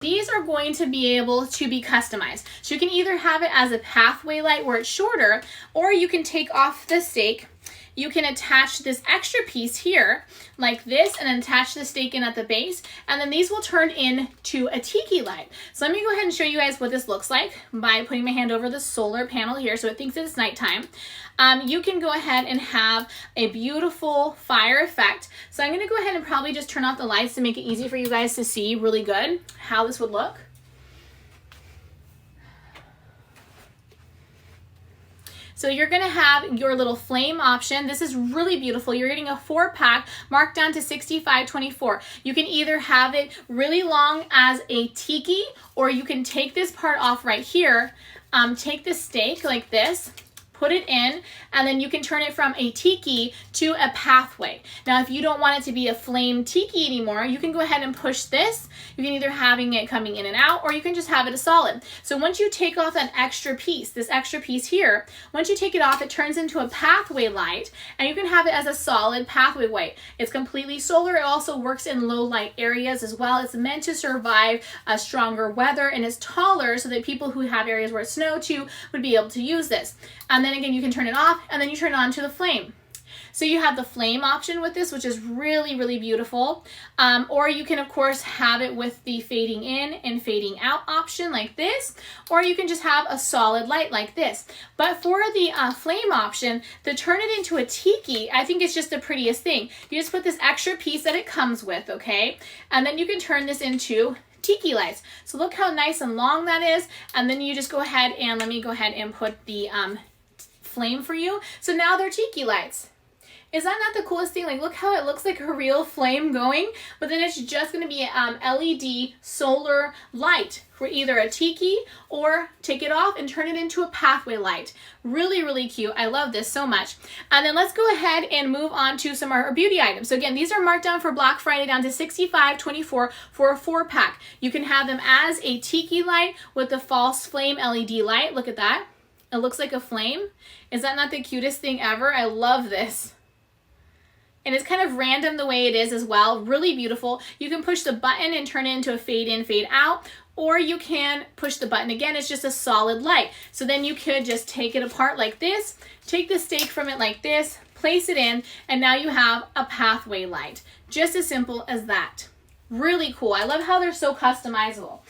These are going to be able to be customized. So you can either have it as a pathway light where it's shorter, or you can take off the stake. You can attach this extra piece here like this and then attach the stake in at the base, and then these will turn into a tiki light. So let me go ahead and show you guys what this looks like by putting my hand over the solar panel here so it thinks it's nighttime. You can go ahead and have a beautiful fire effect. So I'm going to go ahead and probably just turn off the lights to make it easy for you guys to see really good how this would look. So you're gonna have your little flame option. This is really beautiful. You're getting a 4-pack marked down to $65.24. You can either have it really long as a tiki, or you can take this part off right here, take the stake like this, put it in, and then you can turn it from a tiki to a pathway. Now, if you don't want it to be a flame tiki anymore, you can go ahead and push this. You can either having it coming in and out, or you can just have it a solid. So once you take off that extra piece, this extra piece here, once you take it off, it turns into a pathway light, and you can have it as a solid pathway light. It's completely solar. It also works in low light areas as well. It's meant to survive stronger weather, and is taller so that people who have areas where it snows too would be able to use this. And then again, you can turn it off, and then you turn it on to the flame. So you have the flame option with this, which is really, really beautiful. Or you can, of course, have it with the fading in and fading out option like this. Or you can just have a solid light like this. But for the flame option, to turn it into a tiki, I think it's just the prettiest thing. You just put this extra piece that it comes with, okay? And then you can turn this into tiki lights. So look how nice and long that is. And then you just go ahead and, let me go ahead and put the flame for you. So now they're tiki lights. Is that not the coolest thing? Like, look how it looks like a real flame going, but then it's just going to be an LED solar light for either a tiki, or take it off and turn it into a pathway light. Really, really cute. I love this so much. And then let's go ahead and move on to some of our beauty items. So again, these are marked down for Black Friday down to $65.24 for a 4-pack. You can have them as a tiki light with the false flame LED light. Look at that. It looks like a flame. Is that not the cutest thing ever? I love this. And it's kind of random the way it is as well. Really beautiful. You can push the button and turn it into a fade in, fade out, or you can push the button again. It's just a solid light. So then you could just take it apart like this, take the stake from it like this, place it in, and now you have a pathway light. Just as simple as that. Really cool. I love how they're so customizable.